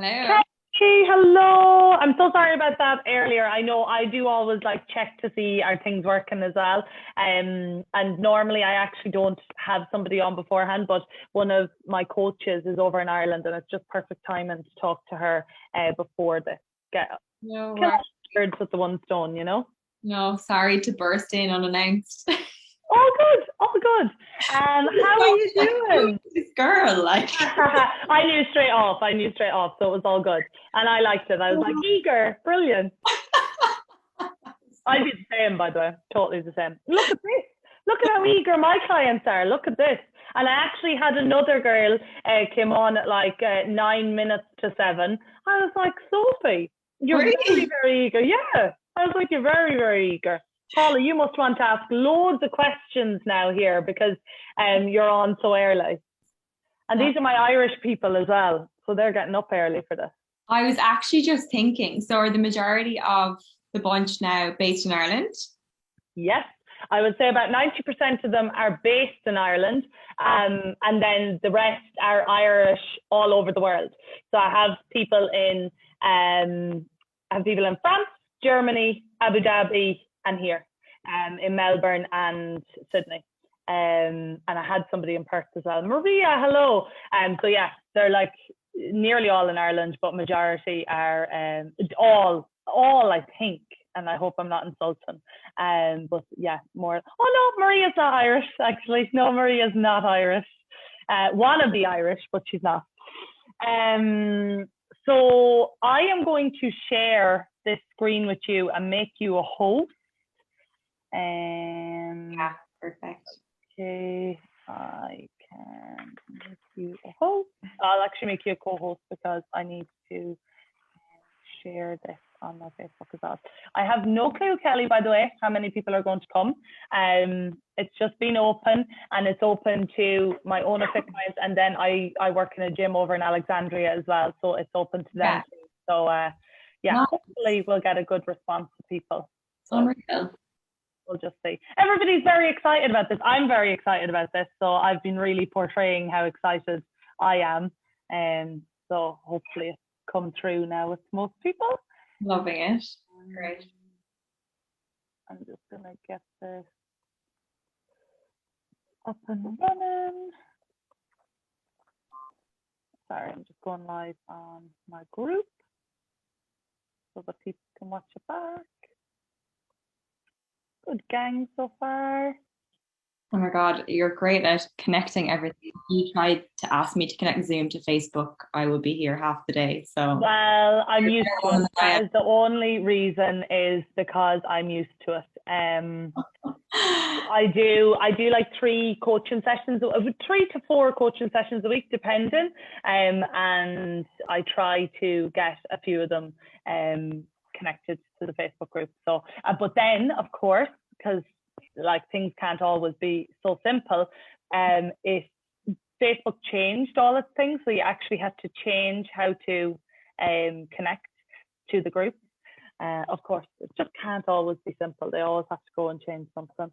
Hello. Hey, hello. I'm so sorry about that earlier. I know I do always like check to see are things working as well. And normally I actually don't have somebody on beforehand, but one of my coaches is over in Ireland, and it's just perfect timing to talk to her before this. Get No, kill birds with the one stone, you know. no, sorry to burst in unannounced. All good, all good. How are you doing? This girl, like. I knew straight off. I knew straight off, so it was all good, and I liked it. I was like, eager, brilliant. I'd be the same, by the way, totally the same. Look at this. Look at how eager my clients are. Look at this. And I actually had another girl came on at like 9 minutes to 7. I was like, Sophie, you're Really? very, very eager. Yeah. I was like, you're very, very eager. Paula, you must want to ask loads of questions now here because you're on so early. And these are my Irish people as well. So they're getting up early for this. I was actually just thinking, so are the majority of the bunch now based in Ireland? Yes. I would say about 90% of them are based in Ireland, and then the rest are Irish all over the world. So I have people in France, Germany, Abu Dhabi, and here in Melbourne and Sydney. And I had somebody in Perth as well. Maria, hello. So yeah, they're like nearly all in Ireland, but majority are all I think. And I hope I'm not insulting. But yeah, more. Oh no, Maria's not Irish, actually. No, Maria's not Irish. Wanna be Irish, but she's not. So I am going to share this screen with you and make you a host. Yeah, perfect. Okay, I can make you a host. I'll actually make you a co-host because I need to share this on my Facebook as well. I have no clue, Kelly, by the way, how many people are going to come. It's just been open, and it's open to my own fit clients, and then I work in a gym over in Alexandria as well, so it's open to them too. So yeah, nice. Hopefully we'll get a good response to people. So unreal. We'll just see. Everybody's very excited about this. I'm very excited about this, so I've been really portraying how excited I am, and so hopefully it's come through now with most people. Loving it. Great. I'm just going to get this up and running. Sorry, I'm just going live on my group so that people can watch it back. Good gang so far. Oh my God, you're great at connecting everything. If you tried to ask me to connect Zoom to Facebook, I would be here half the day. So well, I'm used to it. That is the only reason is because I'm used to it. I do like 3 coaching sessions, 3 to 4 coaching sessions a week, depending. And I try to get a few of them connected to the Facebook group. So, but then of course, because like things can't always be so simple, if Facebook changed all its things, so you actually had to change how to connect to the group. Of course, it just can't always be simple. They always have to go and change something.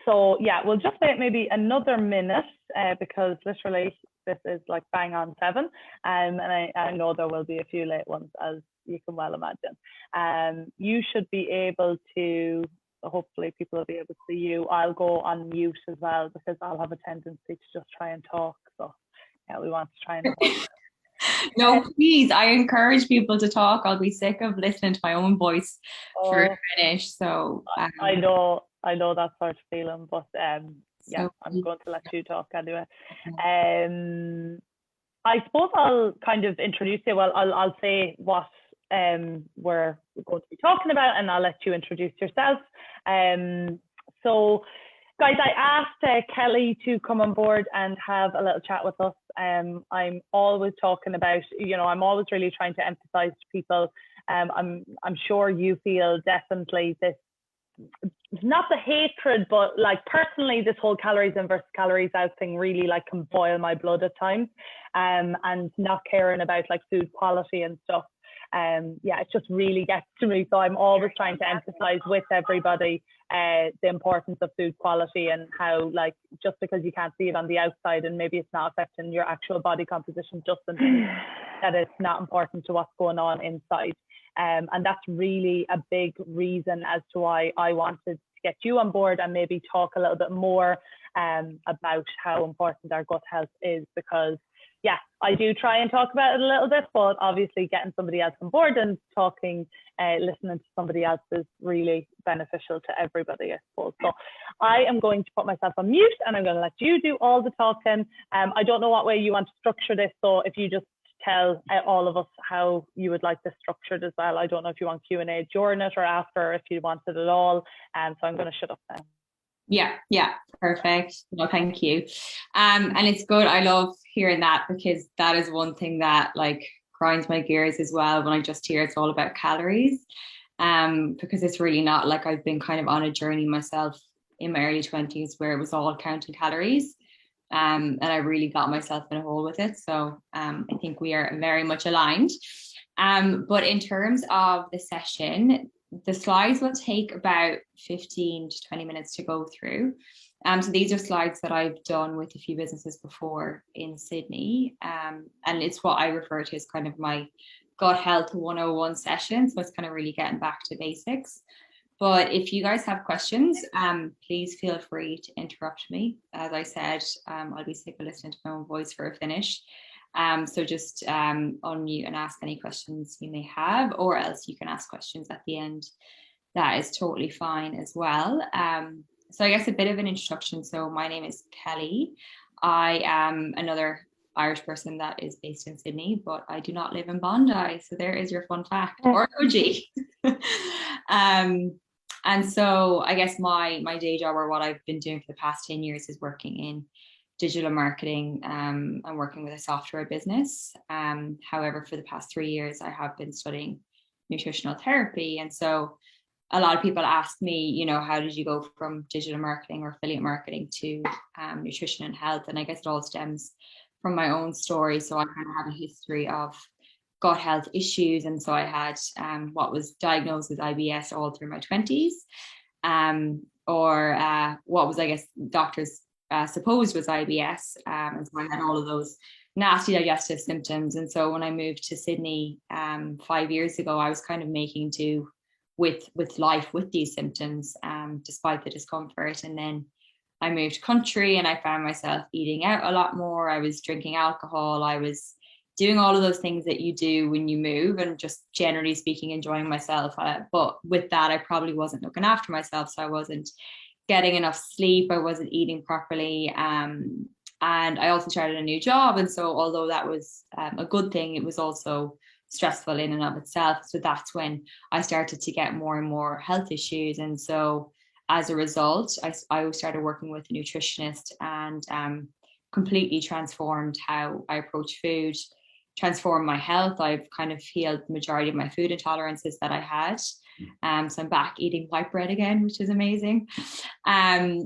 So yeah, we'll just wait maybe another minute because literally this is like bang on 7, and I know there will be a few late ones, as you can well imagine. You should be able to, hopefully people will be able to see you. I'll go on mute as well because I'll have a tendency to just try and talk. So yeah, we want to try and avoid that. No, please, I encourage people to talk. I'll be sick of listening to my own voice for a finish. So I know that sort of feeling, but yeah, I'm going to let you talk anyway. I suppose I'll kind of introduce you. Well, I'll say what we're going to be talking about, and I'll let you introduce yourself. So guys, I asked Kelly to come on board and have a little chat with us. I'm always talking about, I'm always really trying to emphasize to people. I'm sure you feel definitely this, not the hatred, but like personally, this whole calories in versus calories out thing really like can boil my blood at times, and not caring about like food quality and stuff. Yeah, it just really gets to me. So I'm always trying to emphasize with everybody the importance of food quality, and how, like, just because you can't see it on the outside and maybe it's not affecting your actual body composition doesn't mean that it's not important to what's going on inside. And that's really a big reason as to why I wanted to get you on board and maybe talk a little bit more about how important our gut health is, because yeah, I do try and talk about it a little bit, but obviously getting somebody else on board and talking, listening to somebody else is really beneficial to everybody, I suppose. So I am going to put myself on mute and I'm going to let you do all the talking. I don't know what way you want to structure this, so if you just tell all of us how you would like this structured as well. I don't know if you want Q&A during it or after, if you want it at all. So I'm going to shut up now. Yeah, perfect. No, thank you. And it's good. I love hearing that, because that is one thing that like grinds my gears as well when I just hear it's all about calories. Because it's really not. Like, I've been kind of on a journey myself in my early 20s where it was all counting calories. And I really got myself in a hole with it. So I think we are very much aligned. But in terms of the session, the slides will take about 15 to 20 minutes to go through. So these are slides that I've done with a few businesses before in Sydney. And it's what I refer to as kind of my gut health 101 session. So it's kind of really getting back to basics. But if you guys have questions, please feel free to interrupt me. As I said, I'll be sick of listening to my own voice for a finish. So just unmute and ask any questions you may have, or else you can ask questions at the end. That is totally fine as well. So I guess a bit of an introduction. So my name is Kelly. I am another Irish person that is based in Sydney, but I do not live in Bondi. So there is your fun fact, or OG. And so I guess my day job, or what I've been doing for the past 10 years, is working in digital marketing and working with a software business. However, for the past 3 years, I have been studying nutritional therapy. And so a lot of people ask me, you know, how did you go from digital marketing or affiliate marketing to nutrition and health? And I guess it all stems from my own story. So I kind of have a history of gut health issues. And so I had what was diagnosed as IBS all through my 20s, or what was, I guess, doctors supposed was IBS. And so I had all of those nasty digestive symptoms. And so when I moved to Sydney 5 years ago, I was kind of making do with life with these symptoms, despite the discomfort. And then I moved country and I found myself eating out a lot more. I was drinking alcohol. I was doing all of those things that you do when you move, and just generally speaking, enjoying myself. But with that, I probably wasn't looking after myself. So I wasn't getting enough sleep. I wasn't eating properly. And I also started a new job. And so although that was a good thing, it was also stressful in and of itself. So that's when I started to get more and more health issues. And so as a result, I started working with a nutritionist, and completely transformed how I approach food, transformed my health. I've kind of healed the majority of my food intolerances that I had. So I'm back eating white bread again, which is amazing,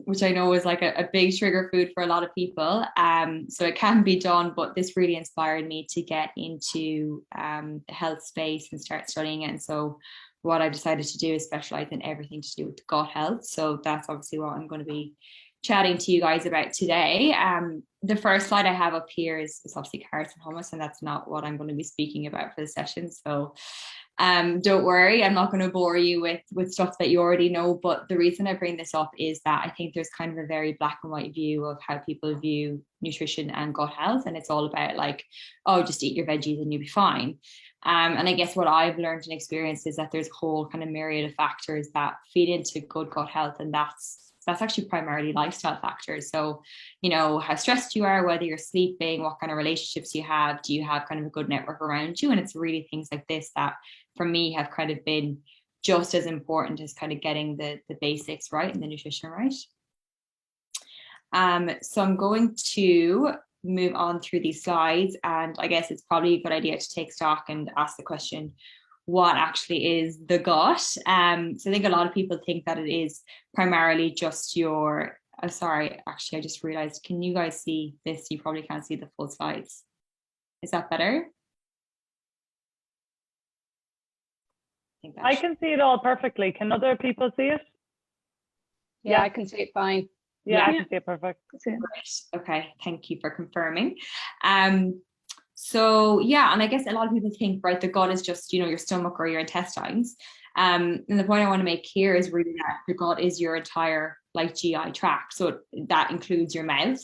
which I know is like a big trigger food for a lot of people. So it can be done, but this really inspired me to get into the health space and start studying it. And so what I decided to do is specialize in everything to do with gut health. So that's obviously what I'm going to be chatting to you guys about today. The first slide I have up here is obviously carrots and hummus, and that's not what I'm going to be speaking about for the session. So don't worry, I'm not going to bore you with stuff that you already know. But the reason I bring this up is that I think there's kind of a very black and white view of how people view nutrition and gut health. And it's all about like, oh, just eat your veggies and you'll be fine. And I guess what I've learned and experienced is that there's a whole kind of myriad of factors that feed into good gut health. And that's actually primarily lifestyle factors. So, you know, how stressed you are, whether you're sleeping, what kind of relationships you have, do you have kind of a good network around you? And it's really things like this that for me have kind of been just as important as kind of getting the basics right and the nutrition right. So I'm going to move on through these slides, and I guess it's probably a good idea to take stock and ask the question, what actually is the gut? So I think a lot of people think that it is primarily just your, sorry, actually, I just realized, can you guys see this? You probably can't see the full slides. Is that better? think I can see it all perfectly. Can other people see it? Yeah, I can see it fine. Yeah, I can see it perfect. Great. Okay, thank you for confirming. So yeah, and I guess a lot of people think, right, the gut is just, your stomach or your intestines. And the point I want to make here is really that the gut is your entire like GI tract. So that includes your mouth,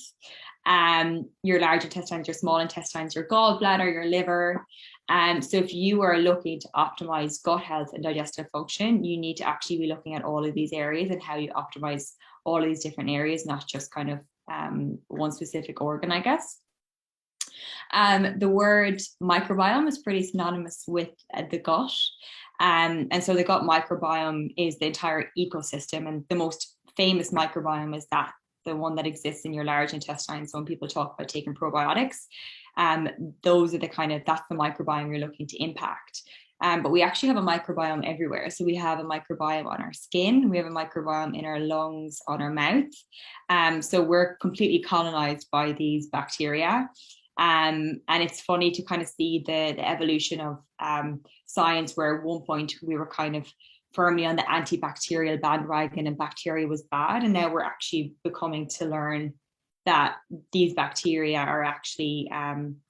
your large intestines, your small intestines, your gallbladder, your liver. So if you are looking to optimize gut health and digestive function, you need to actually be looking at all of these areas and how you optimize all of these different areas, not just kind of one specific organ, I guess. The word microbiome is pretty synonymous with the gut. And so the gut microbiome is the entire ecosystem, and the most famous microbiome is the one that exists in your large intestine. So when people talk about taking probiotics, those are that's the microbiome you're looking to impact. But we actually have a microbiome everywhere. So we have a microbiome on our skin, we have a microbiome in our lungs, on our mouth. So we're completely colonized by these bacteria. And it's funny to kind of see the evolution of science, where at one point we were kind of firmly on the antibacterial bandwagon and bacteria was bad. And now we're actually becoming to learn that these bacteria are actually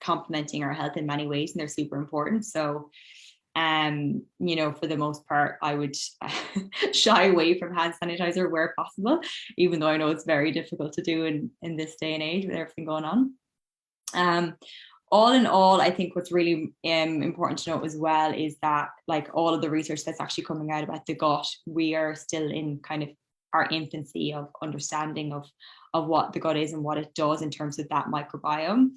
complementing our health in many ways, and they're super important. So, for the most part, I would shy away from hand sanitizer where possible, even though I know it's very difficult to do in this day and age with everything going on. All in all, I think what's really important to note as well is that, like, all of the research that's actually coming out about the gut, we are still in kind of our infancy of understanding of what the gut is and what it does in terms of that microbiome.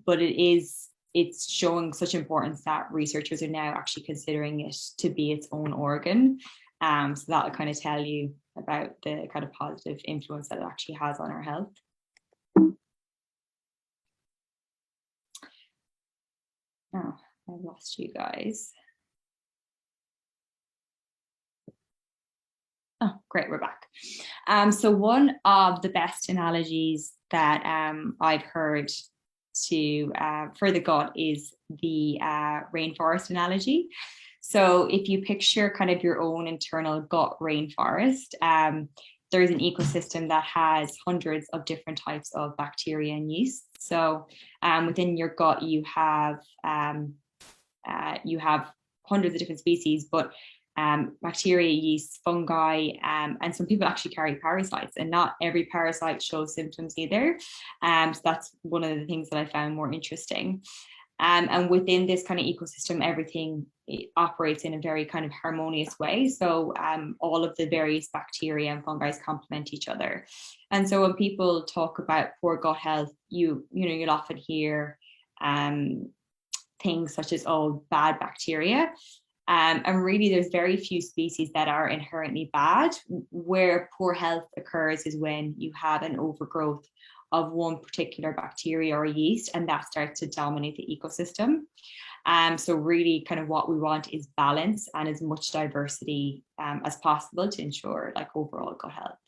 But it's showing such importance that researchers are now actually considering it to be its own organ. So that'll kind of tell you about the kind of positive influence that it actually has on our health. Oh, I lost you guys. Oh, great, we're back. So one of the best analogies that I've heard for the gut is the rainforest analogy. So if you picture kind of your own internal gut rainforest, there's an ecosystem that has hundreds of different types of bacteria and yeast. So within your gut, you have hundreds of different species, but bacteria, yeast, fungi, and some people actually carry parasites, and not every parasite shows symptoms either. So that's one of the things that I found more interesting. And within this kind of ecosystem, everything operates in a very kind of harmonious way. So all of the various bacteria and fungi complement each other. And so when people talk about poor gut health, you'll often hear things such as, oh, bad bacteria. And really, there's very few species that are inherently bad. Where poor health occurs is when you have an overgrowth of one particular bacteria or yeast, and that starts to dominate the ecosystem. So really kind of what we want is balance and as much diversity as possible to ensure like overall gut health.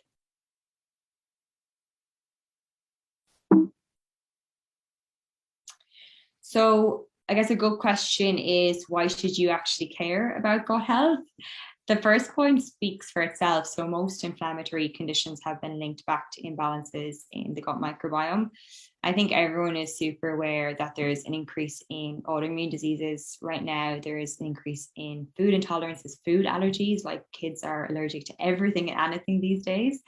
So I guess a good question is, why should you actually care about gut health? The first point speaks for itself. So most inflammatory conditions have been linked back to imbalances in the gut microbiome. I think everyone is super aware that there's an increase in autoimmune diseases right now. There is an increase in food intolerances, food allergies, like kids are allergic to everything and anything these days.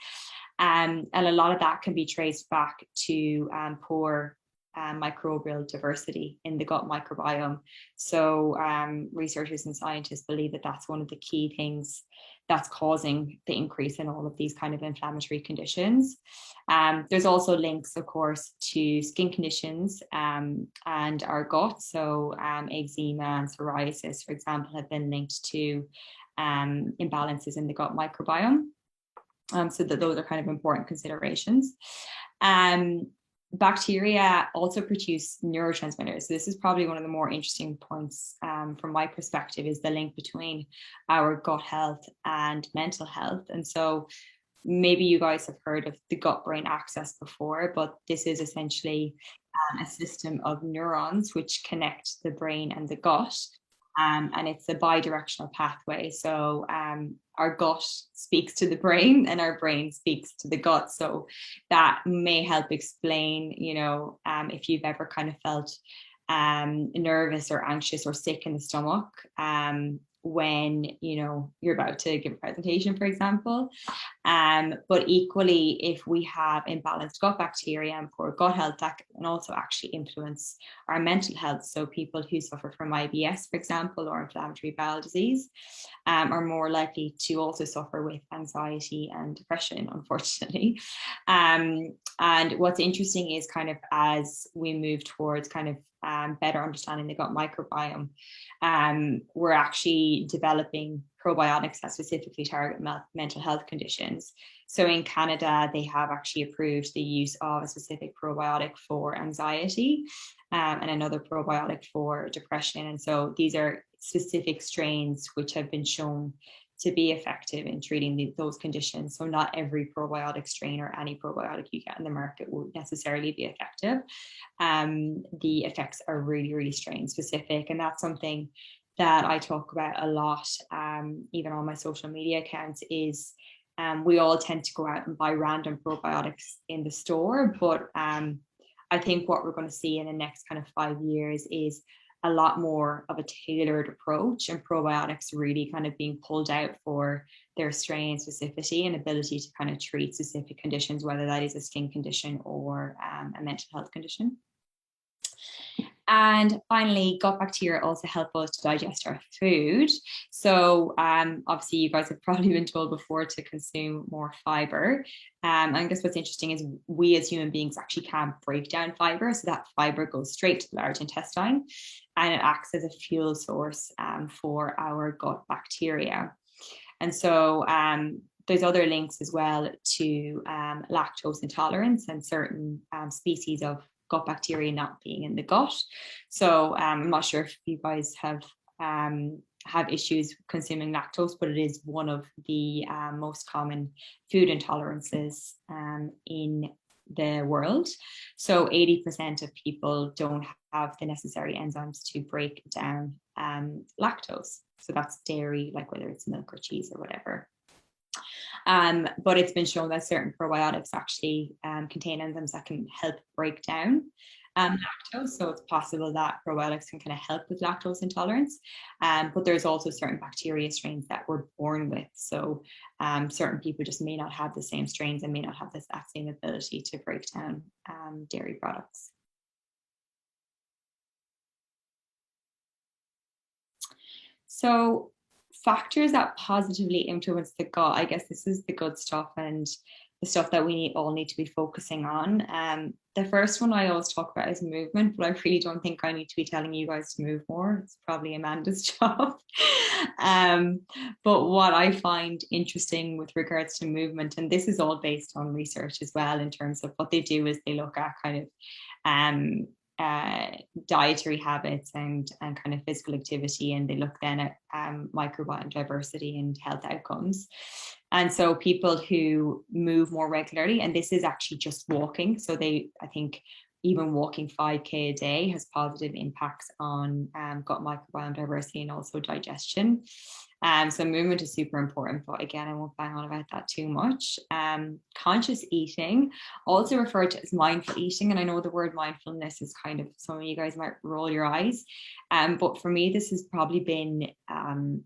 And a lot of that can be traced back to poor microbial diversity in the gut microbiome. So researchers and scientists believe that that's one of the key things that's causing the increase in all of these kind of inflammatory conditions. There's also links, of course, to skin conditions and our gut. So eczema and psoriasis, for example, have been linked to imbalances in the gut microbiome. So that those are kind of important considerations. Bacteria also produce neurotransmitters. So this is probably one of the more interesting points from my perspective, is the link between our gut health and mental health. And so maybe you guys have heard of the gut-brain axis before, but this is essentially a system of neurons which connect the brain and the gut. And it's a bi-directional pathway. So our gut speaks to the brain and our brain speaks to the gut. So that may help explain, if you've ever kind of felt nervous or anxious or sick in the stomach when you're about to give a presentation, for example. But equally, if we have imbalanced gut bacteria and poor gut health, that can also actually influence our mental health. So people who suffer from IBS, for example, or inflammatory bowel disease, are more likely to also suffer with anxiety and depression, unfortunately. And what's interesting is kind of as we move towards kind of better understanding the gut microbiome, we're actually developing probiotics that specifically target mental health conditions. So in Canada, they have actually approved the use of a specific probiotic for anxiety and another probiotic for depression. And so these are specific strains which have been shown to be effective in treating those conditions. So not every probiotic strain or any probiotic you get in the market will necessarily be effective. The effects are really, really strain specific. And that's something that I talk about a lot, even on my social media accounts, is we all tend to go out and buy random probiotics in the store. But I think what we're going to see in the next kind of 5 years is a lot more of a tailored approach, and probiotics really kind of being pulled out for their strain specificity and ability to kind of treat specific conditions, whether that is a skin condition or a mental health condition. And finally, gut bacteria also help us to digest our food. So obviously you guys have probably been told before to consume more fiber. I guess what's interesting is we as human beings actually can't break down fiber. So that fiber goes straight to the large intestine and it acts as a fuel source for our gut bacteria. And so there's other links as well to lactose intolerance and certain species of gut bacteria not being in the gut. So I'm not sure if you guys have issues consuming lactose, but it is one of the most common food intolerances in the world. So 80% of people don't have the necessary enzymes to break down lactose. So that's dairy, like whether it's milk or cheese or whatever. But it's been shown that certain probiotics actually contain enzymes that can help break down lactose. So it's possible that probiotics can kind of help with lactose intolerance. But there's also certain bacteria strains that we're born with. So certain people just may not have the same strains and may not have that same ability to break down dairy products. So factors that positively influence the gut, I guess this is the good stuff and the stuff that we all need to be focusing on. The first one I always talk about is movement, but I really don't think I need to be telling you guys to move more. It's probably Amanda's job. But what I find interesting with regards to movement, and this is all based on research as well, in terms of what they do is they look at kind of dietary habits and kind of physical activity, and they look then at microbiome diversity and health outcomes. And so people who move more regularly, and this is actually just walking, so I think even walking 5K a day has positive impacts on gut microbiome diversity and also digestion. So movement is super important, but again, I won't bang on about that too much. Conscious eating, also referred to as mindful eating. And I know the word mindfulness is kind of, some of you guys might roll your eyes. But for me, this has probably been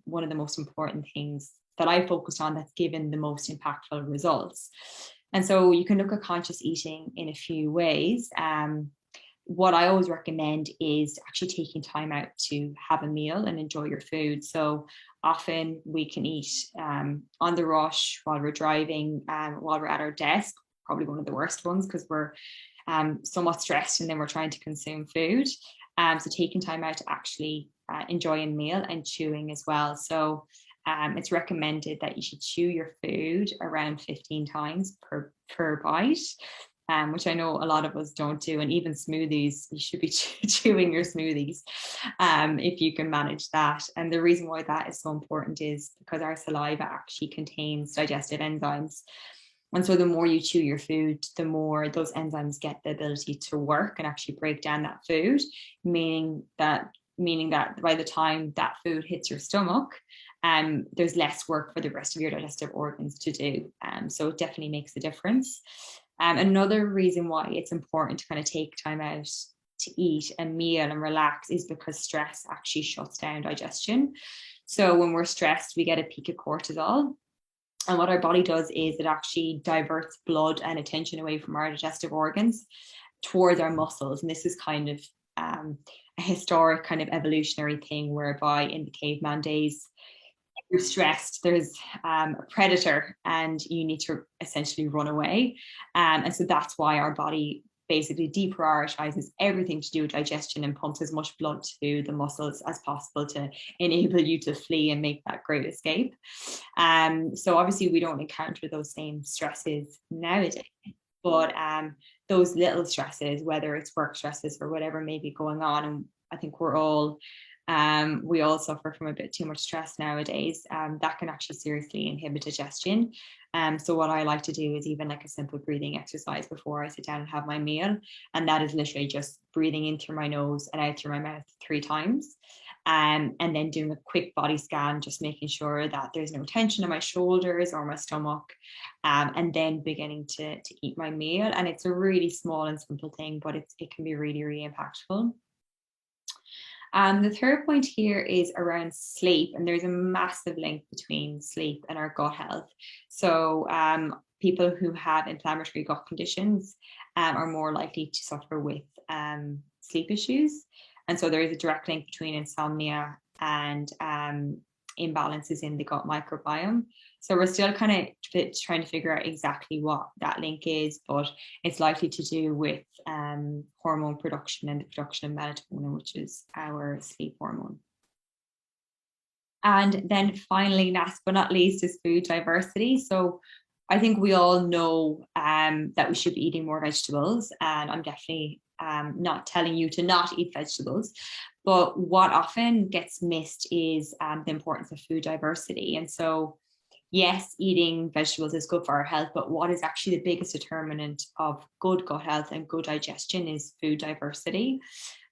one of the most important things that I focused on that's given the most impactful results. And so you can look at conscious eating in a few ways. What I always recommend is actually taking time out to have a meal and enjoy your food. So often we can eat on the rush while we're driving, while we're at our desk, probably one of the worst ones because we're somewhat stressed and then we're trying to consume food. So taking time out to actually enjoy a meal and chewing as well. So it's recommended that you should chew your food around 15 times per bite. Which I know a lot of us don't do, and even smoothies, you should be chewing your smoothies if you can manage that. And the reason why that is so important is because our saliva actually contains digestive enzymes. And so the more you chew your food, the more those enzymes get the ability to work and actually break down that food, meaning that meaning that by the time that food hits your stomach, there's less work for the rest of your digestive organs to do. So it definitely makes a difference. Another reason why it's important to kind of take time out to eat a meal and relax is because stress actually shuts down digestion. So when we're stressed, we get a peak of cortisol. And what our body does is it actually diverts blood and attention away from our digestive organs towards our muscles. And this is kind of a historic kind of evolutionary thing, whereby in the caveman days, you're stressed, there's a predator and you need to essentially run away. And so that's why our body basically deprioritizes everything to do with digestion and pumps as much blood to the muscles as possible to enable you to flee and make that great escape. So obviously we don't encounter those same stresses nowadays, but those little stresses, whether it's work stresses or whatever may be going on, and I think we all suffer from a bit too much stress nowadays, that can actually seriously inhibit digestion. So what I like to do is even like a simple breathing exercise before I sit down and have my meal. And that is literally just breathing in through my nose and out through my mouth 3 times. And then doing a quick body scan, just making sure that there's no tension in my shoulders or my stomach, and then beginning to eat my meal. And it's a really small and simple thing, but it can be really, really impactful. The third point here is around sleep, and there's a massive link between sleep and our gut health. So people who have inflammatory gut conditions are more likely to suffer with sleep issues. And so there is a direct link between insomnia and imbalances in the gut microbiome. So we're still kind of trying to figure out exactly what that link is, but it's likely to do with hormone production and the production of melatonin, which is our sleep hormone. And then finally, last but not least, is food diversity. So I think we all know that we should be eating more vegetables, and I'm definitely not telling you to not eat vegetables. But what often gets missed is the importance of food diversity. And so, yes, eating vegetables is good for our health, but what is actually the biggest determinant of good gut health and good digestion is food diversity.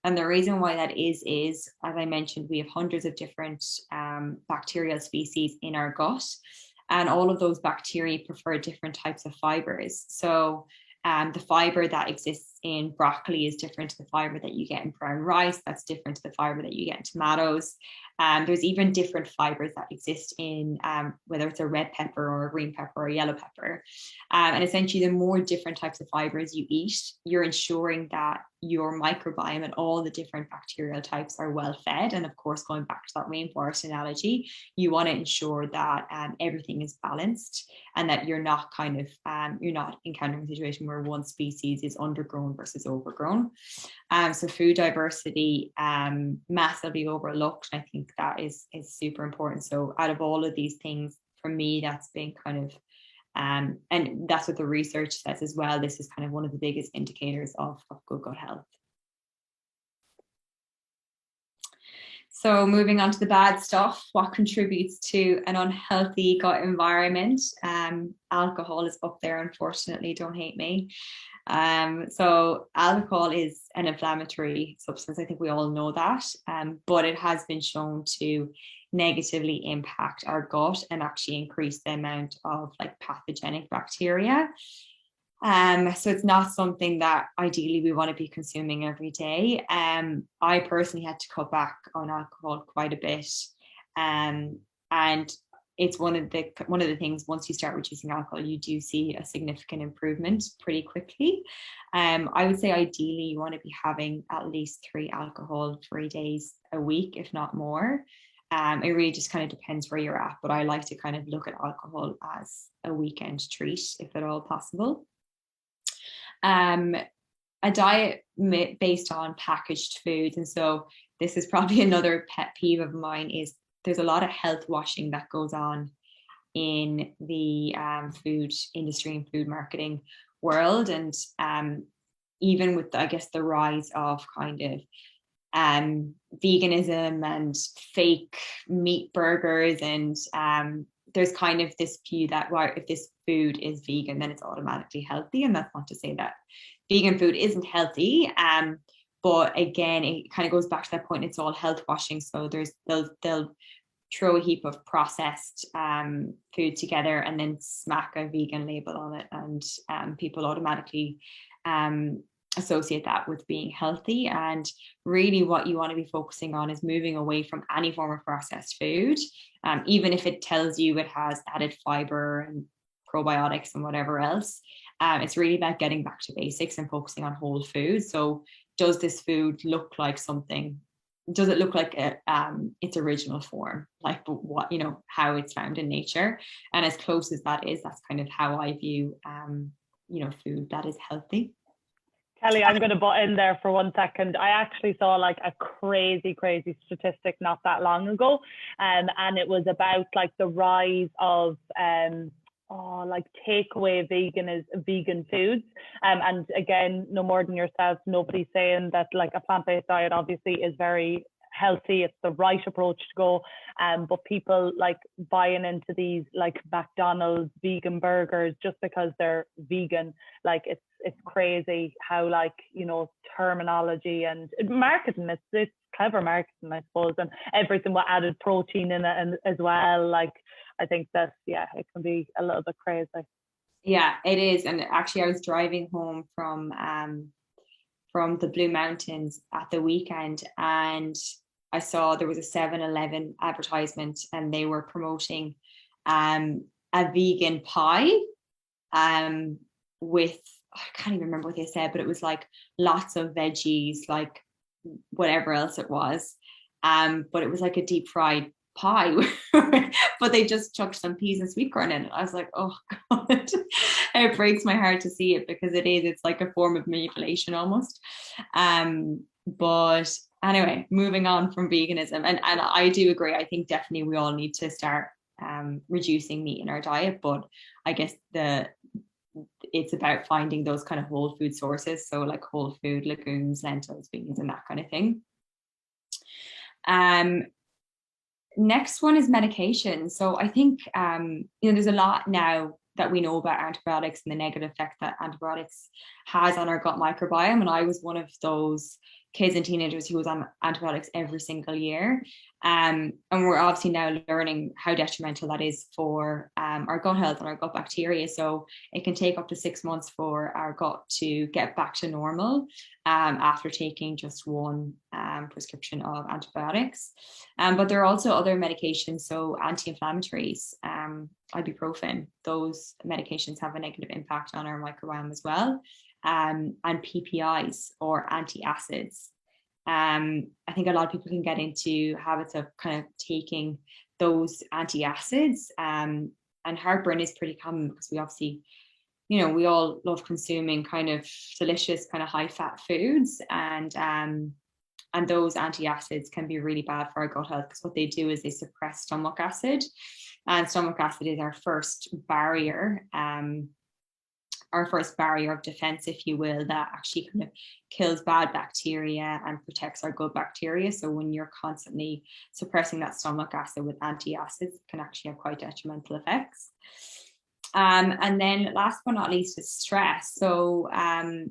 And the reason why that is, as I mentioned, we have hundreds of different bacterial species in our gut, and all of those bacteria prefer different types of fibers. So the fiber that exists in broccoli is different to the fiber that you get in brown rice. That's different to the fiber that you get in tomatoes. There's even different fibers that exist in whether it's a red pepper or a green pepper or a yellow pepper. And essentially, the more different types of fibers you eat, you're ensuring that your microbiome and all the different bacterial types are well fed. And of course, going back to that rainforest analogy, you want to ensure that everything is balanced and that you're not you're not encountering a situation where one species is undergrown versus overgrown. So food diversity, massively overlooked. And I think that is super important. So out of all of these things, for me, that's been kind of, and that's what the research says as well. This is kind of one of the biggest indicators of good gut health. So moving on to the bad stuff, what contributes to an unhealthy gut environment? Alcohol is up there, unfortunately, don't hate me. So alcohol is an inflammatory substance. I think we all know that, but it has been shown to negatively impact our gut and actually increase the amount of like pathogenic bacteria. So it's not something that ideally we want to be consuming every day. I personally had to cut back on alcohol quite a bit, and it's one of the things, once you start reducing alcohol, you do see a significant improvement pretty quickly. I would say ideally you want to be having at least 3 alcohol-free days a week, if not more. It really just kind of depends where you're at, but I like to kind of look at alcohol as a weekend treat, if at all possible. A diet based on packaged foods, and so this is probably another pet peeve of mine, is there's a lot of health washing that goes on in the food industry and food marketing world. And even with, I guess, the rise of kind of veganism and fake meat burgers, and there's kind of this view that, well, if this food is vegan, then it's automatically healthy. And that's not to say that vegan food isn't healthy, But again, it kind of goes back to that point. It's all health washing. So they'll throw a heap of processed food together and then smack a vegan label on it, and people automatically associate that with being healthy. And really what you want to be focusing on is moving away from any form of processed food, even if it tells you it has added fiber and probiotics and whatever else. It's really about getting back to basics and focusing on whole food. So does this food look like something? Does it look like its original form, like what, how it's found in nature? And as close as that is, that's kind of how I view food that is healthy. Kelly, I'm going to butt in there for 1 second. I actually saw like a crazy statistic not that long ago, and it was about like the rise of like takeaway vegan foods. And again, no more than yourself, nobody's saying that like a plant-based diet obviously is very healthy, it's the right approach to go, but people like buying into these like McDonald's vegan burgers just because they're vegan, like it's crazy how like terminology and marketing, it's clever marketing, I suppose, and everything with added protein in it and as well. Like I think that it can be a little bit crazy. Yeah, it is. And actually I was driving home from the Blue Mountains at the weekend, and I saw there was a 7-Eleven advertisement, and they were promoting a vegan pie with, I can't even remember what they said, but it was like lots of veggies, like whatever else it was. But it was like a deep fried pie, but they just chucked some peas and sweet corn in it. I was like, oh God, it breaks my heart to see it, because it's like a form of manipulation almost. But anyway, moving on from veganism, and I do agree. I think definitely we all need to start reducing meat in our diet, but I guess it's about finding those kind of whole food sources, so like whole food, legumes, lentils, beans, and that kind of thing. Next one is medication. So I think there's a lot now that we know about antibiotics and the negative effect that antibiotics has on our gut microbiome. And I was one of those kids and teenagers who was on antibiotics every single year. And we're obviously now learning how detrimental that is for our gut health and our gut bacteria. So it can take up to 6 months for our gut to get back to normal after taking just one prescription of antibiotics. But there are also other medications, so anti-inflammatories, ibuprofen. Those medications have a negative impact on our microbiome as well. And PPIs, or antacids. I think a lot of people can get into habits of kind of taking those antacids, and heartburn is pretty common because we obviously, we all love consuming kind of delicious, kind of high fat foods, and those antacids can be really bad for our gut health, because what they do is they suppress stomach acid, and stomach acid is our first barrier of defense, if you will, that actually kind of kills bad bacteria and protects our good bacteria. So when you're constantly suppressing that stomach acid with antacids, it can actually have quite detrimental effects. And then last but not least is stress. So I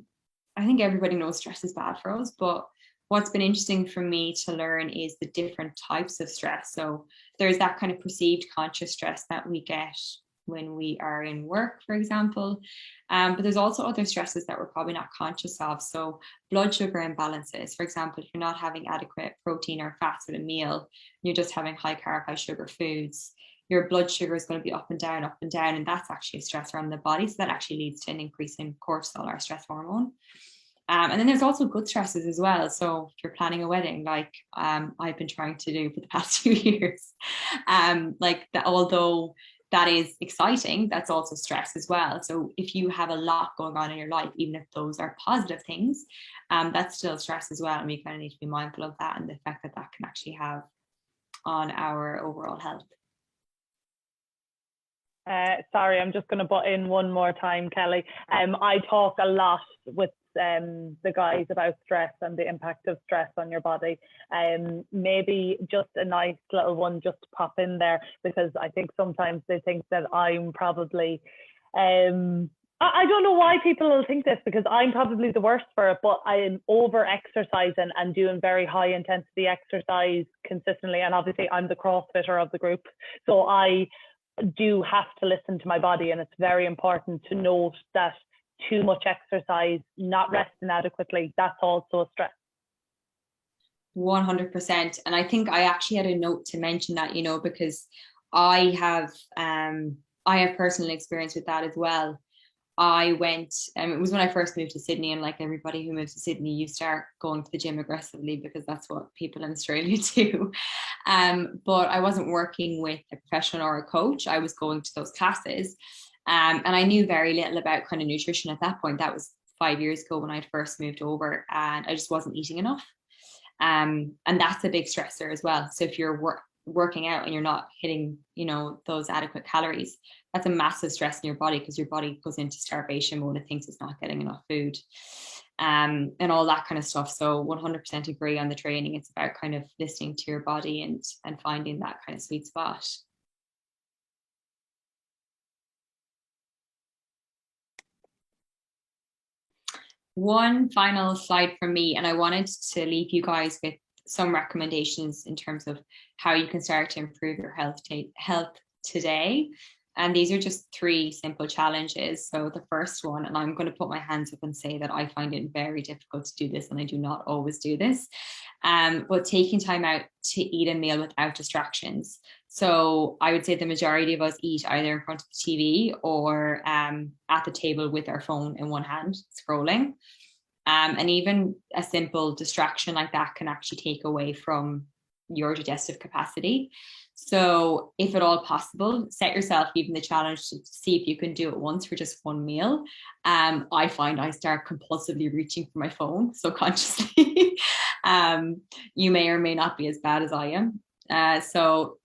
think everybody knows stress is bad for us, but what's been interesting for me to learn is the different types of stress. So there's that kind of perceived conscious stress that we get when we are in work, for example. But there's also other stresses that we're probably not conscious of. So blood sugar imbalances, for example, if you're not having adequate protein or fats with a meal, you're just having high carb, high sugar foods, your blood sugar is going to be up and down, and that's actually a stressor on the body. So that actually leads to an increase in cortisol, our stress hormone. And then there's also good stresses as well. So if you're planning a wedding, like I've been trying to do for the past 2 years, although that is exciting, that's also stress as well. So if you have a lot going on in your life, even if those are positive things, that's still stress as well. And we kind of need to be mindful of that and the effect that that can actually have on our overall health. Sorry, I'm just going to butt in one more time, Kelly. I talk a lot with the guys about stress and the impact of stress on your body. Maybe just a nice little one just to pop in there, because I think sometimes they think that I'm probably I don't know why people will think this, because I'm probably the worst for it, but I'm over exercising and doing very high intensity exercise consistently. And obviously I'm the CrossFitter of the group. So I do have to listen to my body, and it's very important to note that too much exercise, not resting adequately, that's also a stress. 100%. And I think I actually had a note to mention that, you know, because I have personal experience with that as well. I went, it was when I first moved to Sydney, and like everybody who moves to Sydney, you start going to the gym aggressively because that's what people in Australia do. But I wasn't working with a professional or a coach. I was going to those classes. And I knew very little about kind of nutrition at that point. That was 5 years ago when I'd first moved over, and I just wasn't eating enough. And that's a big stressor as well. So if you're working out and you're not hitting, you know, those adequate calories, that's a massive stress in your body, because your body goes into starvation mode and thinks it's not getting enough food, and all that kind of stuff. So 100% agree on the training. It's about kind of listening to your body and finding that kind of sweet spot. One final slide from me, and I wanted to leave you guys with some recommendations in terms of how you can start to improve your health today. And these are just 3 simple challenges. So the first one, and I'm going to put my hands up and say that I find it very difficult to do this, and I do not always do this, but taking time out to eat a meal without distractions. So I would say the majority of us eat either in front of the TV or at the table with our phone in one hand, scrolling. And even a simple distraction like that can actually take away from your digestive capacity. So if at all possible, set yourself even the challenge to see if you can do it once for just one meal. I find I start compulsively reaching for my phone subconsciously. You may or may not be as bad as I am. So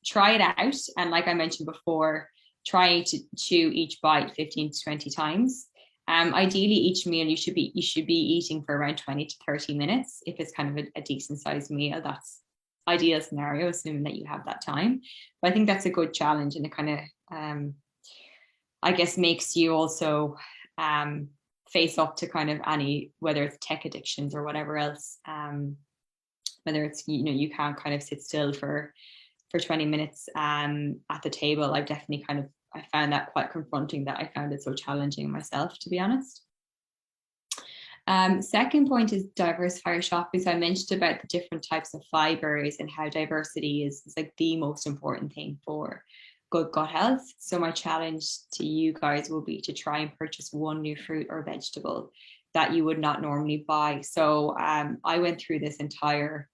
try it out. And like I mentioned before, try to chew each bite 15 to 20 times. Ideally, each meal you should be eating for around 20 to 30 minutes. If it's kind of a decent sized meal, that's ideal scenario, assuming that you have that time. But I think that's a good challenge, and it kind of, I guess, makes you also face up to kind of any, whether it's tech addictions or whatever else, whether it's, you know, you can't kind of sit still for 20 minutes at the table. I've definitely I found that quite confronting, that I found it so challenging myself, to be honest. Second point is diversify your shopping. So I mentioned about the different types of fibers and how diversity is like the most important thing for good gut health. So my challenge to you guys will be to try and purchase one new fruit or vegetable that you would not normally buy. So I went through this entire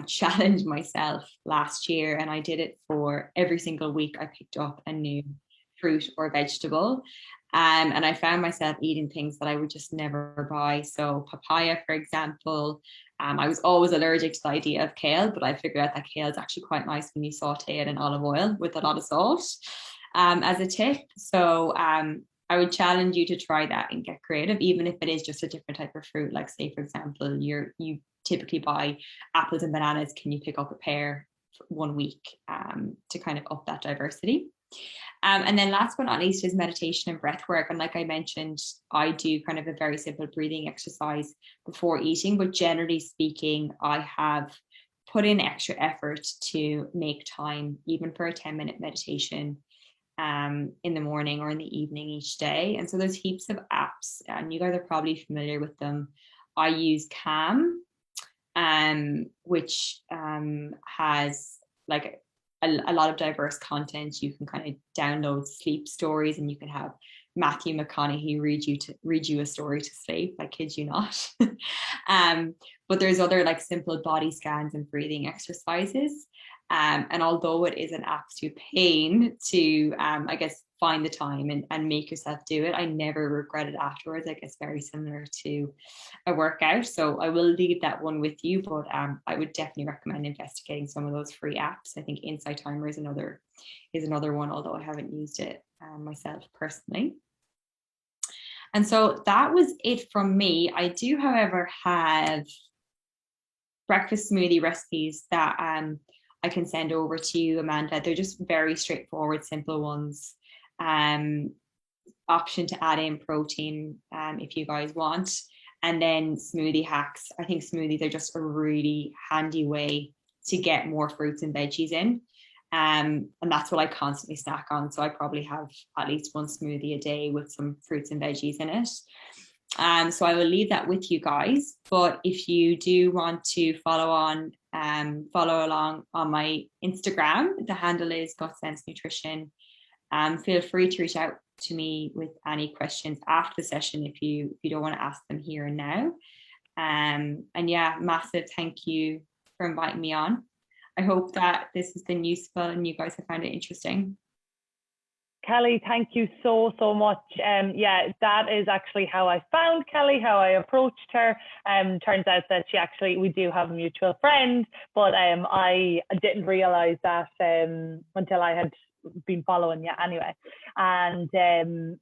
challenge myself last year, and I did it for every single week. I picked up a new fruit or vegetable, and I found myself eating things that I would just never buy. So papaya, for example, I was always allergic to the idea of kale, but I figured out that kale is actually quite nice when you saute it in olive oil with a lot of salt, as a tip. So I would challenge you to try that and get creative, even if it is just a different type of fruit. Like, say, for example, you typically buy apples and bananas. Can you pick up a pear for 1 week to kind of up that diversity? And then last but not least is meditation and breath work. And like I mentioned, I do kind of a very simple breathing exercise before eating, but generally speaking, I have put in extra effort to make time, even for a 10-minute meditation in the morning or in the evening each day. And so there's heaps of apps, and you guys are probably familiar with them. I use Calm, which has like a lot of diverse content. You can kind of download sleep stories, and you can have Matthew McConaughey read you a story to sleep. I kid you not. But there's other like simple body scans and breathing exercises. And although it is an absolute pain to, I guess, find the time and make yourself do it, I never regret it afterwards. I guess very similar to a workout. So I will leave that one with you, but I would definitely recommend investigating some of those free apps. I think Insight Timer is another one, although I haven't used it myself personally. And so that was it from me. I do, however, have breakfast smoothie recipes that I can send over to you, Amanda. They're just very straightforward, simple ones. option to add in protein if you guys want. And then smoothie hacks. I think smoothies are just a really handy way to get more fruits and veggies in. And that's what I constantly snack on. So I probably have at least one smoothie a day with some fruits and veggies in it. So I will leave that with you guys. But if you do want to follow along on my Instagram, the handle is Gut Sense Nutrition. Feel free to reach out to me with any questions after the session if you don't want to ask them here and now. And yeah, massive thank you for inviting me on. I hope that this has been useful and you guys have found it interesting. Kelly, thank you so much. Yeah, that is actually how I found Kelly, how I approached her. Turns out that we do have a mutual friend, but I didn't realize that until I had been following you anyway. And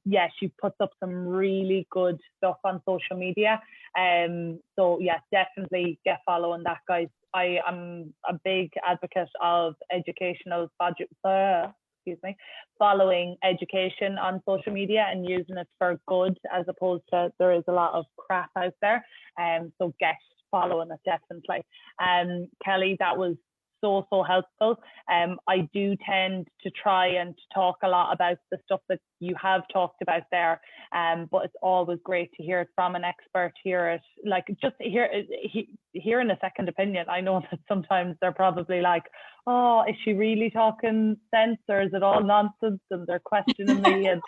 yeah, she puts up some really good stuff on social media. So yeah, definitely get following that, guys. I am a big advocate of following education on social media and using it for good, as opposed to there is a lot of crap out there. So get following it, definitely. Kelly, that was so helpful. I do tend to try and talk a lot about the stuff that you have talked about there, but it's always great to hear it from an expert, hearing a second opinion. I know that sometimes they're probably like, oh, is she really talking sense or is it all nonsense, and they're questioning me, and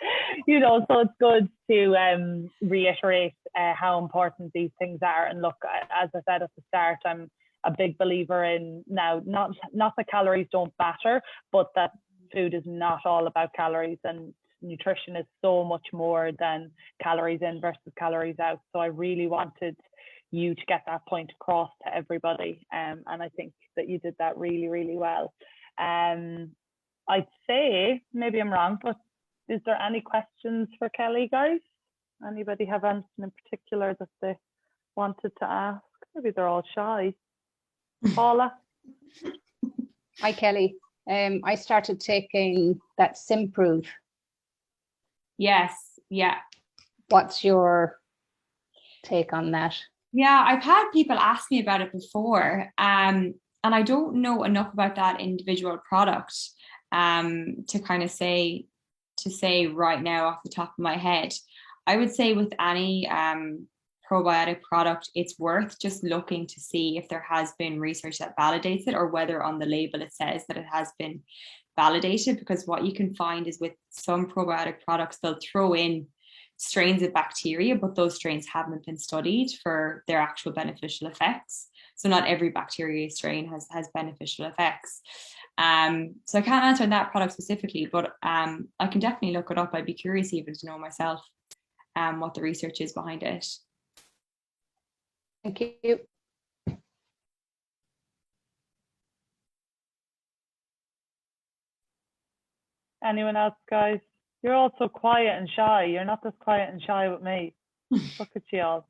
so it's good to reiterate how important these things are. And look, as I said at the start, I'm a big believer in now, not that calories don't matter, but that food is not all about calories, and nutrition is so much more than calories in versus calories out. So I really wanted you to get that point across to everybody, and I think that you did that really well. I'd say, maybe I'm wrong, but is there any questions for Kelly, guys? Anybody have anything in particular that they wanted to ask? Maybe they're all shy. Paula? Hi, Kelly. I started taking that Simprove. Yes, yeah. What's your take on that? Yeah, I've had people ask me about it before, and I don't know enough about that individual product to kind of say right now off the top of my head. I would say with any probiotic product, it's worth just looking to see if there has been research that validates it, or whether on the label it says that it has been validated. Because what you can find is with some probiotic products, they'll throw in strains of bacteria, but those strains haven't been studied for their actual beneficial effects. So not every bacteria strain has beneficial effects. So I can't answer on that product specifically, but I can definitely look it up. I'd be curious even to know myself what the research is behind it. Thank you. Anyone else, guys? You're all so quiet and shy. You're not as quiet and shy with me. Look at you all.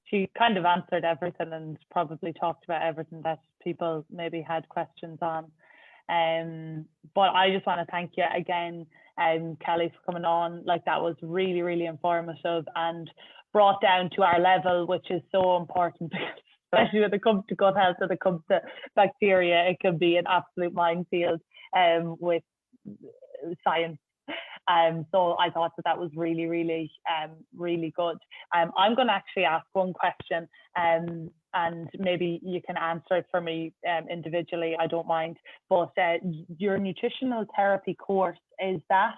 She kind of answered everything and probably talked about everything that people maybe had questions on. But I just want to thank you again, Kelly, for coming on. Like, that was really informative and brought down to our level, which is so important, especially when it comes to gut health, when it comes to bacteria. It can be an absolute minefield with science. So I thought that was really good. I'm going to actually ask one question, and maybe you can answer it for me individually. I don't mind. But your nutritional therapy course, is that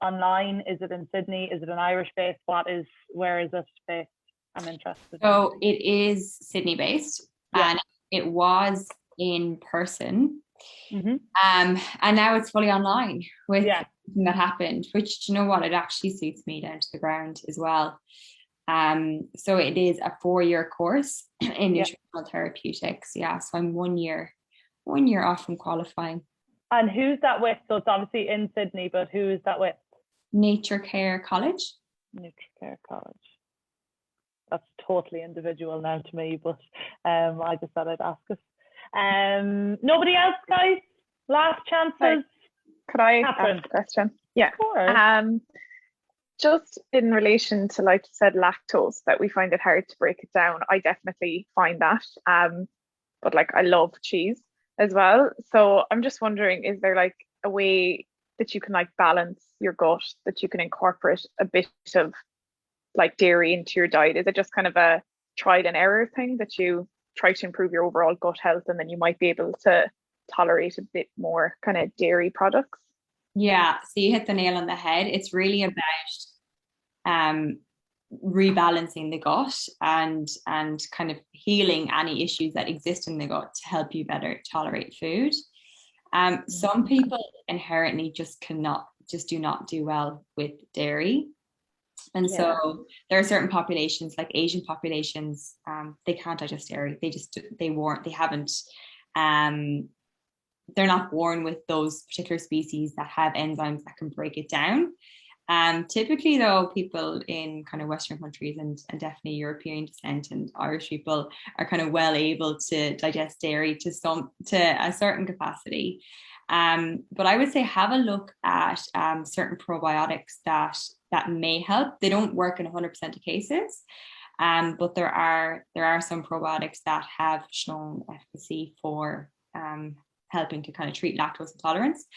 online? Is it in Sydney? Is it an Irish base? Where is it based? I'm interested. So it is Sydney based, and it was in person. Mm-hmm. And now it's fully online with everything that happened, which, you know what, it actually suits me down to the ground as well. So it is a 4-year course in nutritional therapeutics. Yeah, so I'm 1 year off from qualifying. And who's that with? So it's obviously in Sydney, but who is that with? Nature Care College. That's totally individual now to me, but I just thought I'd ask it. Nobody else, guys? Last chances. Could I ask a question? Yeah. Of course. just in relation to, like you said, lactose, that we find it hard to break it down. I definitely find that. But like I love cheese as well. So I'm just wondering, is there like a way that you can like balance your gut, that you can incorporate a bit of like dairy into your diet? Is it just kind of a trial and error thing that you try to improve your overall gut health and then you might be able to tolerate a bit more kind of dairy products? Yeah, so you hit the nail on the head. It's really about um, rebalancing the gut and kind of healing any issues that exist in the gut to help you better tolerate food. Some people inherently just do not do well with dairy. And so there are certain populations, like Asian populations, they can't digest dairy. They haven't, they're not born with those particular species that have enzymes that can break it down. Typically, though, people in kind of Western countries and definitely European descent and Irish people are kind of well able to digest dairy to a certain capacity. But I would say have a look at certain probiotics that may help. They don't work in 100% of cases, but there are some probiotics that have shown efficacy for helping to kind of treat lactose intolerance.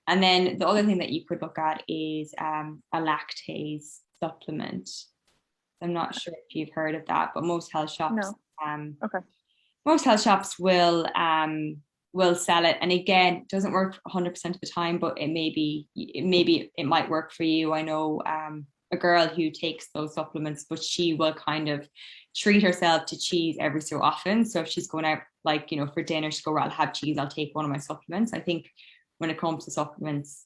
And then the other thing that you could look at is a lactase supplement. I'm not sure if you've heard of that, but most health shops, most health shops will sell it. And again, it doesn't work 100% of the time, but it might work for you. I know a girl who takes those supplements, but she will kind of treat herself to cheese every so often. So if she's going out, like, for dinner, she'll go, I'll have cheese, I'll take one of my supplements. I think when it comes to supplements,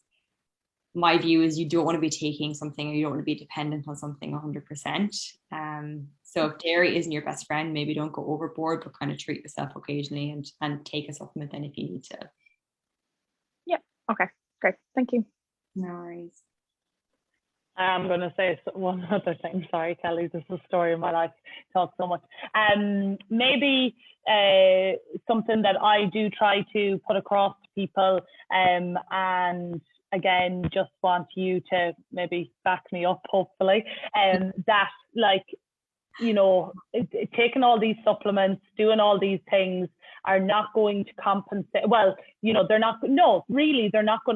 my view is you don't want to be taking something, or you don't want to be dependent on something 100%. So if dairy isn't your best friend, maybe don't go overboard, but kind of treat yourself occasionally and take a supplement then if you need to. Yeah. Okay. Great. Thank you. No worries. I'm going to say one other thing. Sorry, Kelly, this is the story of my life. Talk so much. Maybe something that I do try to put across to people, and again, just want you to maybe back me up, hopefully, that like, taking all these supplements, doing all these things are not going to compensate. Well, they're not going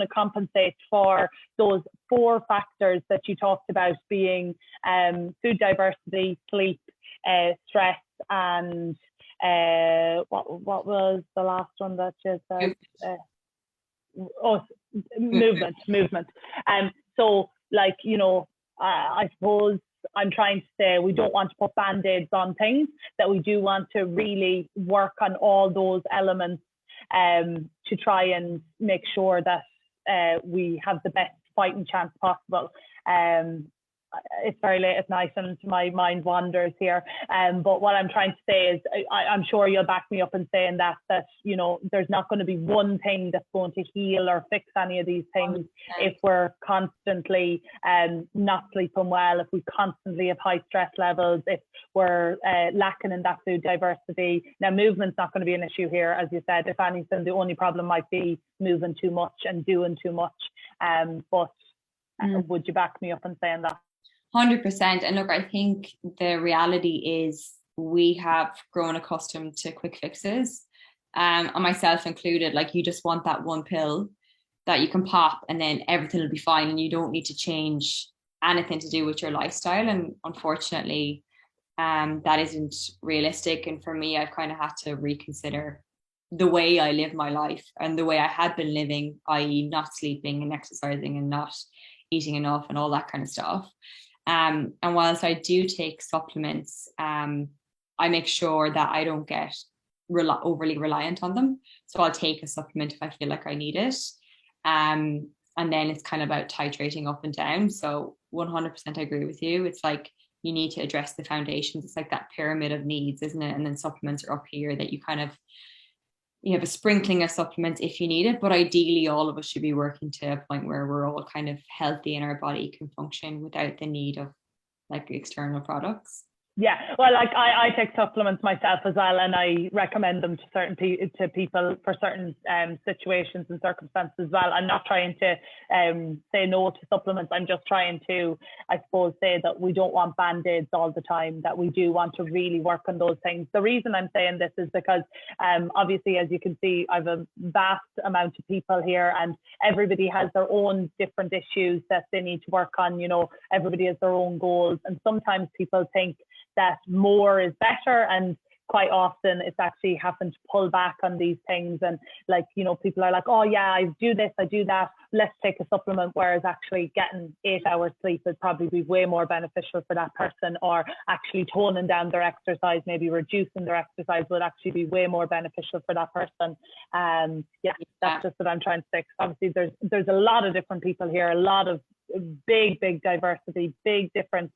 to compensate for those 4 factors that you talked about, being food diversity, sleep, stress, and what was the last one that you said? Movement. So like, I suppose I'm trying to say we don't want to put band-aids on things, that we do want to really work on all those elements to try and make sure that we have the best fighting chance possible. It's very late at night and my mind wanders here. But what I'm trying to say is I'm sure you'll back me up in saying that there's not going to be one thing that's going to heal or fix any of these things if we're constantly not sleeping well, if we constantly have high stress levels, if we're lacking in that food diversity. Now, movement's not going to be an issue here, as you said. If anything, the only problem might be moving too much and doing too much. But would you back me up in saying that? 100%. And look, I think the reality is we have grown accustomed to quick fixes, and myself included. Like, you just want that one pill that you can pop and then everything will be fine, and you don't need to change anything to do with your lifestyle. And unfortunately, that isn't realistic. And for me, I've kind of had to reconsider the way I live my life and the way I had been living, i.e. not sleeping and exercising and not eating enough and all that kind of stuff. And whilst I do take supplements, I make sure that I don't get overly reliant on them. So I'll take a supplement if I feel like I need it. And then it's kind of about titrating up and down. So 100% I agree with you. It's like you need to address the foundations. It's like that pyramid of needs, isn't it? And then supplements are up here that you have a sprinkling of supplements if you need it, but ideally all of us should be working to a point where we're all kind of healthy and our body can function without the need of like external products. Yeah, well, like I take supplements myself as well, and I recommend them to certain to people for certain situations and circumstances as well. I'm not trying to say no to supplements. I'm just trying to, I suppose, say that we don't want band-aids all the time, that we do want to really work on those things. The reason I'm saying this is because obviously, as you can see, I have a vast amount of people here, and everybody has their own different issues that they need to work on. You know, everybody has their own goals, and sometimes people think that more is better, and quite often it's actually having to pull back on these things. And like, you know, people are like, oh yeah, I do this, I do that, let's take a supplement, whereas actually getting 8 hours sleep would probably be way more beneficial for that person, or actually toning down their exercise, maybe reducing their exercise would actually be way more beneficial for that person. Yeah, that's just what I'm trying to say. Obviously there's a lot of different people here, a lot of big diversity, big difference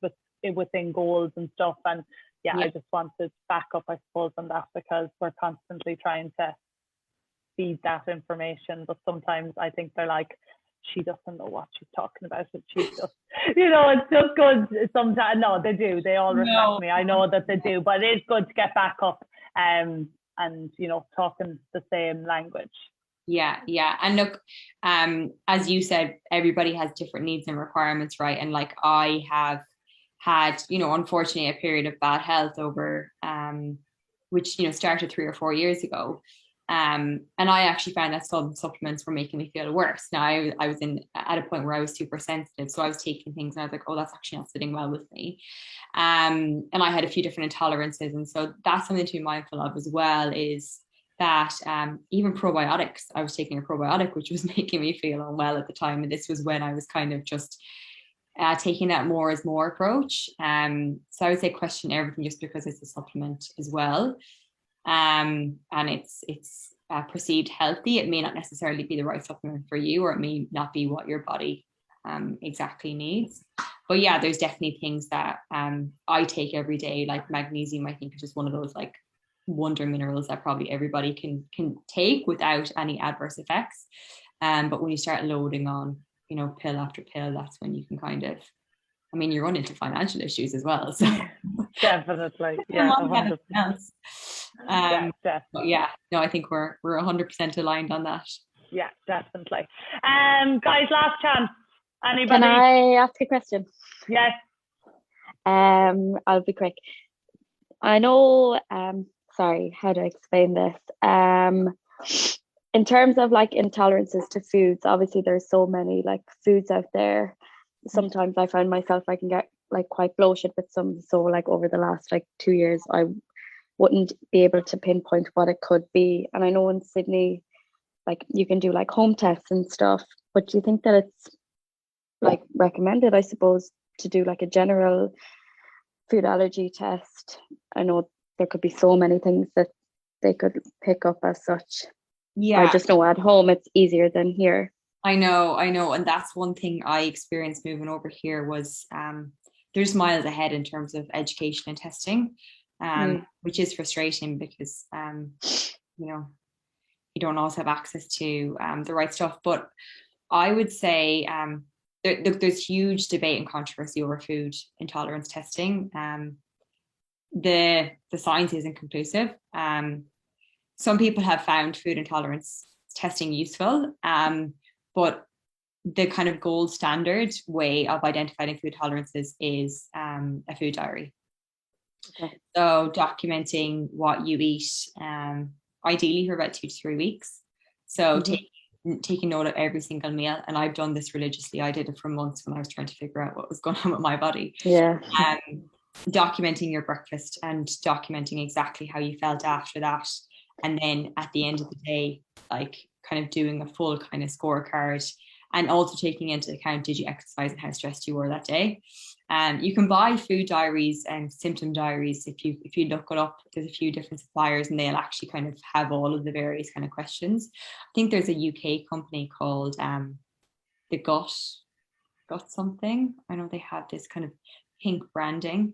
within goals and stuff. And yeah, I just want to back up, I suppose, on that, because we're constantly trying to feed that information, but sometimes I think they're like, she doesn't know what she's talking about, and she's just, you know, it's just good sometimes. No, they do, they all respect me, I know that they do, but it is good to get back up and, you know, talking the same language. Yeah. And look, as you said, everybody has different needs and requirements, right? And like, I have had, you know, unfortunately a period of bad health over, which, you know, started 3 or 4 years ago. And I actually found that some supplements were making me feel worse. Now I was at a point where I was super sensitive. So I was taking things and I was like, oh, that's actually not sitting well with me. And I had a few different intolerances. And so that's something to be mindful of as well, is that even probiotics, I was taking a probiotic, which was making me feel unwell at the time. And this was when I was kind of just taking that more is more approach. So I would say question everything just because it's a supplement as well. And it's perceived healthy. It may not necessarily be the right supplement for you, or it may not be what your body exactly needs. But yeah, there's definitely things that I take every day, like magnesium. I think is just one of those like wonder minerals that probably everybody can take without any adverse effects. But when you start loading on, you know, pill after pill, that's when you can kind of, I mean, you run into financial issues as well. So definitely, yeah, 100%. But yeah, no, I think we're 100% aligned on that. Yeah, definitely. Guys, last chance. Anybody? Can I ask a question? Yes. I'll be quick. I know. Sorry, how do I explain this? In terms of like intolerances to foods, obviously there's so many like foods out there. Sometimes I find myself I can get like quite bloated with some. So like over the last like 2 years, I wouldn't be able to pinpoint what it could be. And I know in Sydney, like you can do like home tests and stuff, but do you think that it's like recommended, I suppose, to do like a general food allergy test? I know there could be so many things that they could pick up as such. Yeah, I just know at home it's easier than here. I know, and that's one thing I experienced moving over here was there's miles ahead in terms of education and testing, which is frustrating because you know, you don't always have access to the right stuff. But I would say there's huge debate and controversy over food intolerance testing. The science isn't conclusive. Some people have found food intolerance testing useful, but the kind of gold standard way of identifying food tolerances is a food diary. Okay. So documenting what you eat, ideally for about 2 to 3 weeks. So taking note of every single meal. And I've done this religiously. I did it for months when I was trying to figure out what was going on with my body. Yeah. Documenting your breakfast and documenting exactly how you felt after that. And then at the end of the day, like kind of doing a full kind of scorecard, and also taking into account, did you exercise and how stressed you were that day? You can buy food diaries and symptom diaries. If you look it up, there's a few different suppliers and they'll actually kind of have all of the various kind of questions. I think there's a UK company called the Gut something. I know they have this kind of pink branding.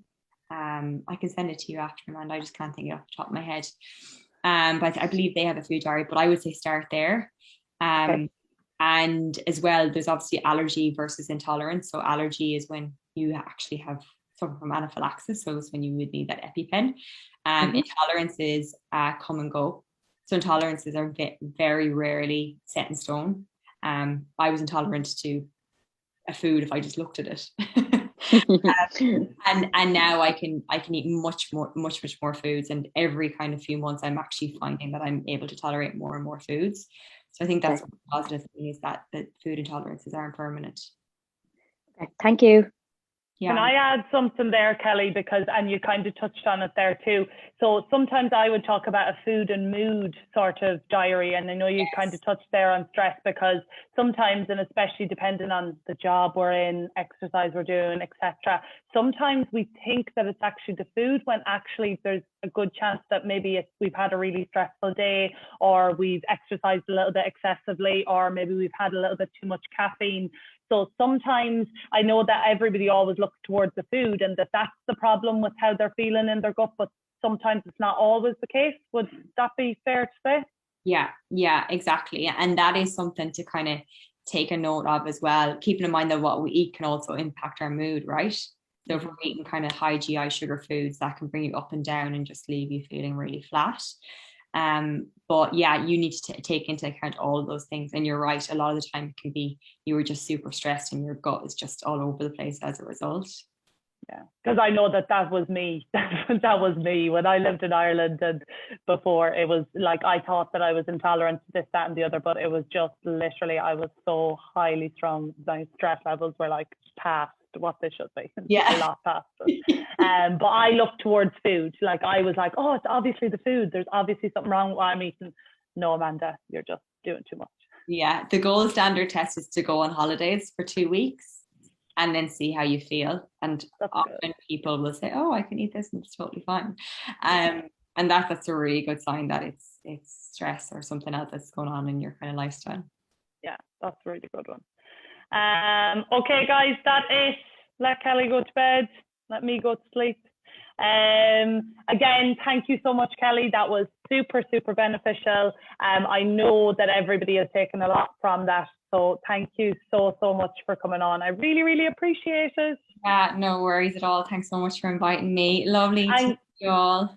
I can send it to you after, Amanda. I just can't think it off the top of my head. But I believe they have a food diary, but I would say start there. Okay. And as well, there's obviously allergy versus intolerance. So allergy is when you actually have suffer from anaphylaxis, so it's when you would need that EpiPen. Intolerances come and go. So intolerances are very rarely set in stone. I was intolerant to a food if I just looked at it. And now I can eat much more foods, and every kind of few months I'm actually finding that I'm able to tolerate more and more foods. So I think that's one positive thing, is that food intolerances aren't permanent. Okay, thank you. Can I add something there, Kelly, because, and you kind of touched on it there too. So sometimes I would talk about a food and mood sort of diary. And I know you kind of touched there on stress, because sometimes, and especially depending on the job we're in, exercise we're doing, etc., sometimes we think that it's actually the food, when actually there's a good chance that maybe we've had a really stressful day, or we've exercised a little bit excessively, or maybe we've had a little bit too much caffeine. So sometimes I know that everybody always looks towards the food, and that's the problem with how they're feeling in their gut, but sometimes it's not always the case. Would that be fair to say? Yeah, exactly. And that is something to kind of take a note of as well, keeping in mind that what we eat can also impact our mood, right? So if we're eating kind of high GI sugar foods, that can bring you up and down and just leave you feeling really flat. But yeah, you need to take into account all of those things. And you're right, a lot of the time it can be you were just super stressed and your gut is just all over the place as a result. Yeah, because I know that was me. That was me when I lived in Ireland, and before, it was like I thought that I was intolerant to this, that, and the other, but it was just literally I was so highly strung. My stress levels were like past what they should be. Yeah, a lot past. But I looked towards food. Like I was like, oh, it's obviously the food. There's obviously something wrong with what I'm eating. No, Amanda, you're just doing too much. Yeah, the gold standard test is to go on holidays for 2 weeks and then see how you feel. And often people will say, oh, I can eat this and it's totally fine. And that's a really good sign that it's stress or something else that's going on in your kind of lifestyle. Yeah, that's a really good one. Okay, guys, that's it. Let Kelly go to bed. Let me go to sleep. Again, thank you so much, Kelly. That was super, super beneficial. I know that everybody has taken a lot from that. So thank you so much for coming on. I really, really appreciate it. Yeah, no worries at all. Thanks so much for inviting me. Lovely to meet you all.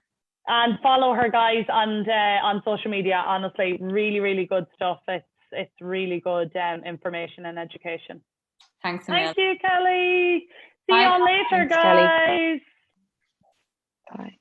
And follow her, guys, on social media. Honestly, really, really good stuff. It's really good information and education. Thanks, Thank you, Kelly. See Bye. you all later, Thanks, guys. Kelly. Bye.